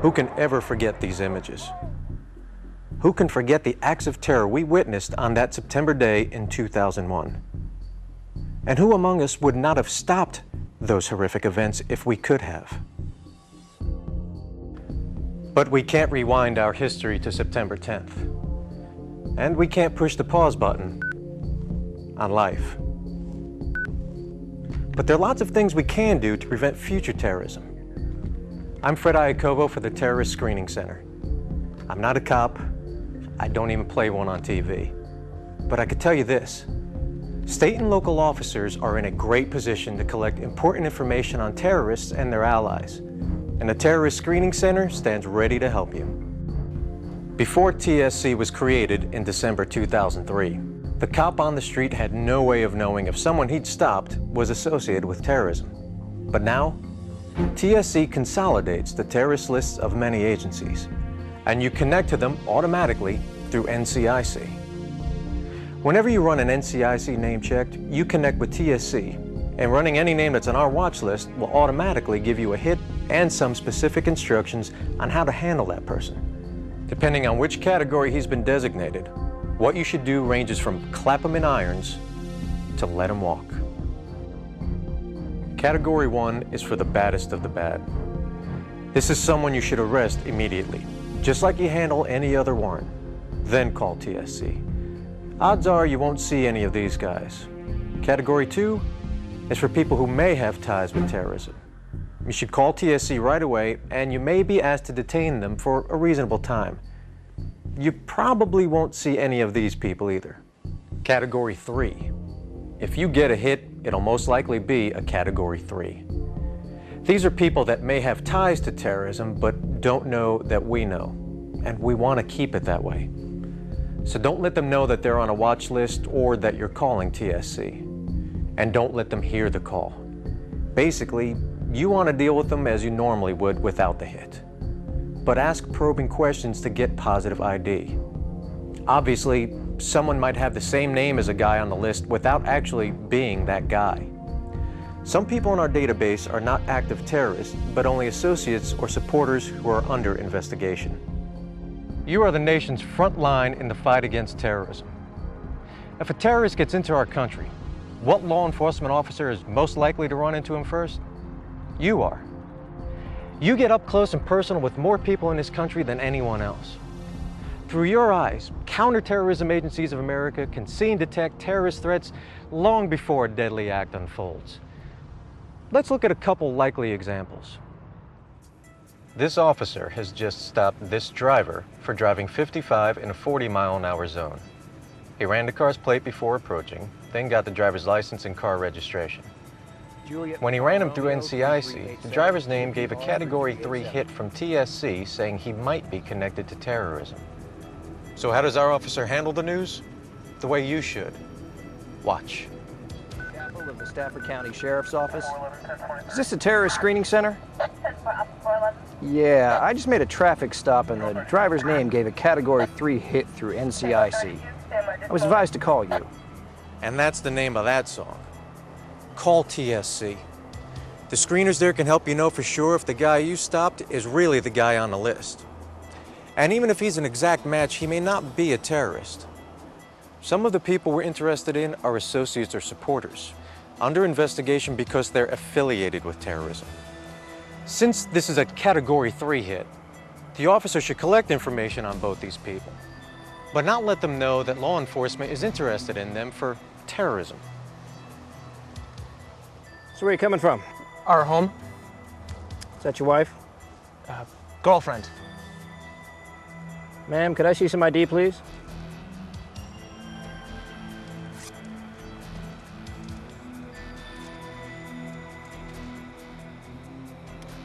Who can ever forget these images? Who can forget the acts of terror we witnessed on that September day in 2001? And who among us would not have stopped those horrific events if we could have? But we can't rewind our history to September 10th. And we can't push the pause button on life. But there are lots of things we can do to prevent future terrorism. I'm Fred Iacovo for the Terrorist Screening Center. I'm not a cop. I don't even play one on TV. But I could tell you this. State and local officers are in a great position to collect important information on terrorists and their allies. And the Terrorist Screening Center stands ready to help you. Before TSC was created in December 2003, the cop on the street had no way of knowing if someone he'd stopped was associated with terrorism. But now, TSC consolidates the terrorist lists of many agencies, and you connect to them automatically through NCIC. Whenever you run an NCIC name check, you connect with TSC, and running any name that's on our watch list will automatically give you a hit and some specific instructions on how to handle that person. Depending on which category he's been designated, what you should do ranges from clap him in irons to let him walk. Category 1 is for the baddest of the bad. This is someone you should arrest immediately, just like you handle any other warrant. Then call TSC. Odds are you won't see any of these guys. Category 2 is for people who may have ties with terrorism. You should call TSC right away, and you may be asked to detain them for a reasonable time. You probably won't see any of these people either. Category 3. If you get a hit, it'll most likely be a Category 3. These are people that may have ties to terrorism, but don't know that we know, and we want to keep it that way. So don't let them know that they're on a watch list or that you're calling TSC. And don't let them hear the call. Basically, you want to deal with them as you normally would without the hit. But ask probing questions to get positive ID. Obviously, someone might have the same name as a guy on the list without actually being that guy. Some people in our database are not active terrorists, but only associates or supporters who are under investigation. You are the nation's front line in the fight against terrorism. If a terrorist gets into our country, what law enforcement officer is most likely to run into him first? You are. You get up close and personal with more people in this country than anyone else. Through your eyes, counterterrorism agencies of America can see and detect terrorist threats long before a deadly act unfolds. Let's look at a couple likely examples. This officer has just stopped this driver for driving 55 in a 40-mile-an-hour zone. He ran the car's plate before approaching, then got the driver's license and car registration. When he ran him through NCIC, the driver's name gave a Category 3 hit from TSC saying he might be connected to terrorism. So how does our officer handle the news? The way you should. Watch. Of the Stafford County Sheriff's Office. Is this the Terrorist Screening Center? Yeah, I just made a traffic stop and the driver's name gave a Category 3 hit through NCIC. I was advised to call you. And that's the name of that song. Call TSC. The screeners there can help you know for sure if the guy you stopped is really the guy on the list. And even if he's an exact match, he may not be a terrorist. Some of the people we're interested in are associates or supporters, under investigation because they're affiliated with terrorism. Since this is a Category 3 hit, the officer should collect information on both these people, but not let them know that law enforcement is interested in them for terrorism. So where are you coming from? Our home. Is that your wife? Girlfriend. Ma'am, could I see some ID, please?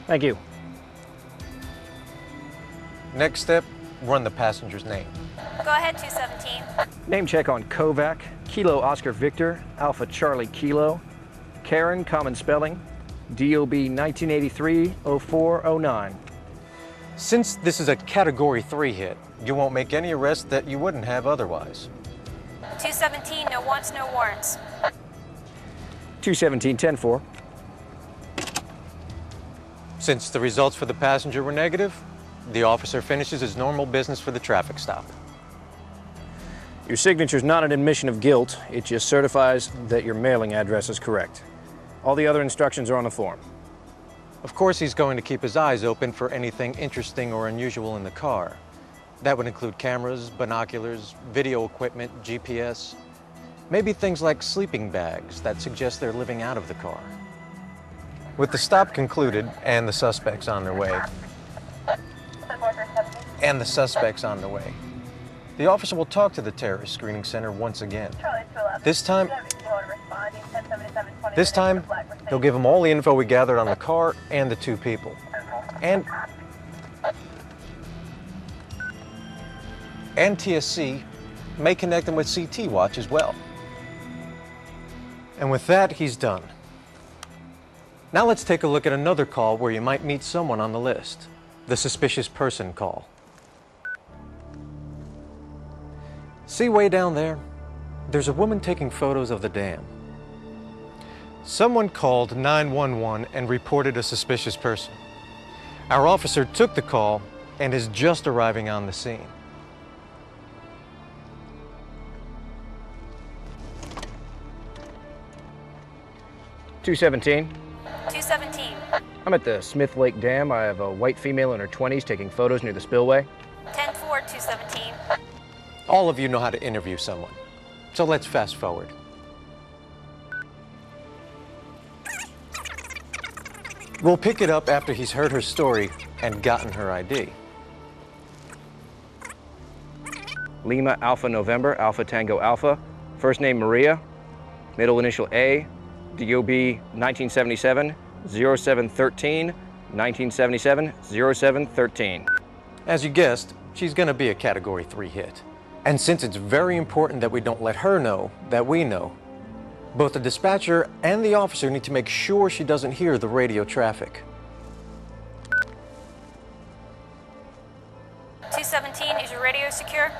Thank you. Next step, run the passenger's name. Go ahead, 217. Name check on Kovac, Kilo Oscar Victor, Alpha Charlie Kilo, Karen, common spelling, DOB 1983-0409. Since this is a Category 3 hit, you won't make any arrests that you wouldn't have otherwise. 217, no wants, no warrants. 217, 10-4. Since the results for the passenger were negative, The officer finishes his normal business for the traffic stop. Your signature's not an admission of guilt. It just certifies that your mailing address is correct. All the other instructions are on the form. Of course, he's going to keep his eyes open for anything interesting or unusual in the car. That would include cameras, binoculars, video equipment, GPS, maybe things like sleeping bags that suggest they're living out of the car. With the stop concluded and the suspects on their way, the officer will talk to the terrorist screening center once again. This time, he'll give them all the info we gathered on the car and the two people. And TSC may connect them with CT Watch as well. And with that, he's done. Now let's take a look at another call where you might meet someone on the list. The suspicious person call. See way down there? There's a woman taking photos of the dam. Someone called 911 and reported a suspicious person. Our officer took the call and is just arriving on the scene. (217). 217. I'm at the Smith Lake Dam. I have a white female in her 20s taking photos near the spillway. 10-4, 217. All of you know how to interview someone, so let's fast forward. We'll pick it up after he's heard her story and gotten her ID. Lima Alpha November, Alpha Tango Alpha. First name Maria, middle initial A, DOB 1977, 0713, 1977, 0713. As you guessed, she's gonna be a Category 3 hit. And since it's very important that we don't let her know that we know, both the dispatcher and the officer need to make sure she doesn't hear the radio traffic. 217, is your radio secure?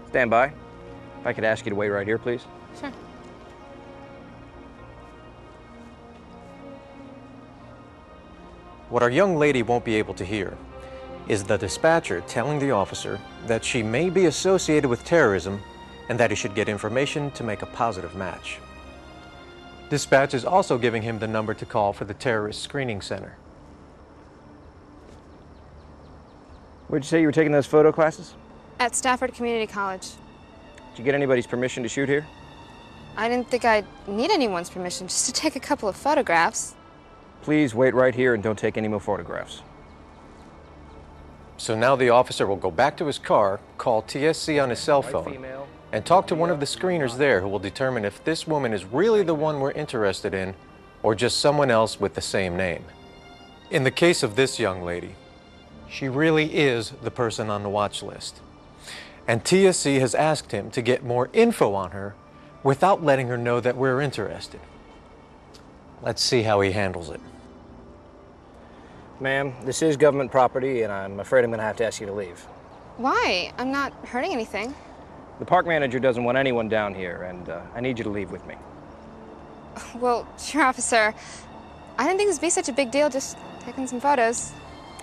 Stand by. If I could ask you to wait right here, please. Sure. What our young lady won't be able to hear is the dispatcher telling the officer that she may be associated with terrorism and that he should get information to make a positive match. Dispatch is also giving him the number to call for the terrorist screening center. Where'd you say you were taking those photo classes? At Stafford Community College. Did you get anybody's permission to shoot here? I didn't think I'd need anyone's permission just to take a couple of photographs. Please wait right here and don't take any more photographs. So now the officer will go back to his car, call TSC on his cell phone, and talk to one of the screeners there who will determine if this woman is really the one we're interested in or just someone else with the same name. In the case of this young lady, she really is the person on the watch list. And TSC has asked him to get more info on her without letting her know that we're interested. Let's see how he handles it. Ma'am, this is government property, and I'm afraid I'm going to have to ask you to leave. Why? I'm not hurting anything. The park manager doesn't want anyone down here, and I need you to leave with me. Well, sure, officer. I didn't think this would be such a big deal, just taking some photos.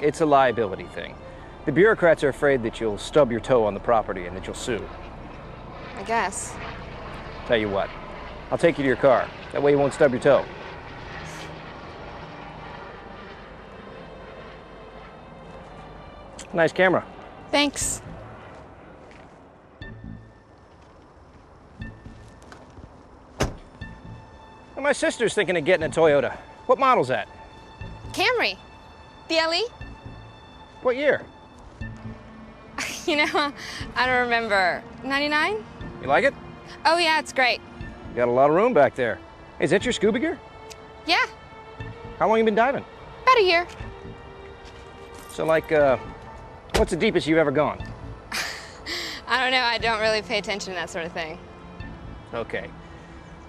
It's a liability thing. The bureaucrats are afraid that you'll stub your toe on the property and that you'll sue. I guess. Tell you what, I'll take you to your car. That way you won't stub your toe. Nice camera. Thanks. Well, my sister's thinking of getting a Toyota. What model's that? Camry. The LE? What year? You know, I don't remember. 99? You like it? Oh, yeah, it's great. You got a lot of room back there. Hey, is that your scuba gear? Yeah, How long you been diving? about a year. So, like, what's the deepest you've ever gone? I don't know, I don't really pay attention to that sort of thing. Okay.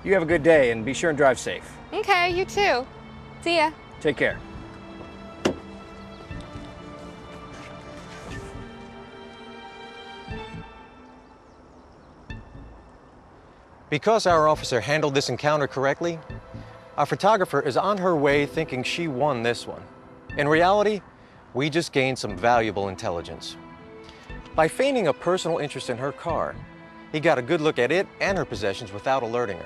You have a good day, and be sure and drive safe. Okay, you too. See ya. Take care. Because our officer handled this encounter correctly, our photographer is on her way thinking she won this one. In reality, We just gained some valuable intelligence. By feigning a personal interest in her car, he got a good look at it and her possessions without alerting her.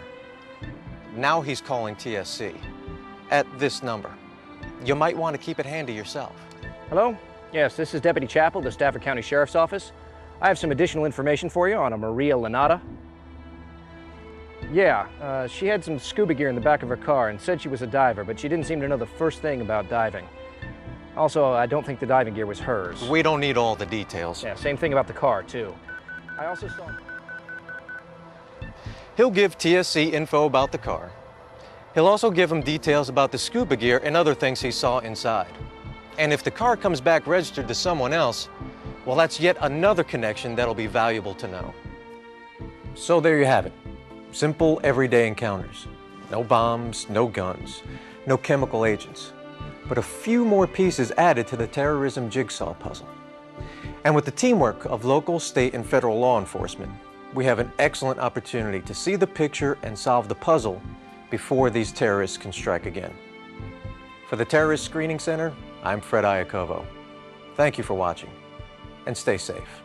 Now he's calling TSC at this number. You might want to keep it handy yourself. Hello? Yes, this is Deputy Chappell, the Stafford County Sheriff's Office. I have some additional information for you on a Maria Lanata. Yeah, she had some scuba gear in the back of her car and said she was a diver, but she didn't seem to know the first thing about diving. Also, I don't think the diving gear was hers. We don't need all the details. Yeah, same thing about the car, too. I also saw... He'll give TSC info about the car. He'll also give him details about the scuba gear and other things he saw inside. And if the car comes back registered to someone else, well, that's yet another connection that'll be valuable to know. So there you have it. Simple, everyday encounters. No bombs, no guns, no chemical agents, but a few more pieces added to the terrorism jigsaw puzzle. And with the teamwork of local, state, and federal law enforcement, we have an excellent opportunity to see the picture and solve the puzzle before these terrorists can strike again. For the Terrorist Screening Center, I'm Fred Iacovo. Thank you for watching, and stay safe.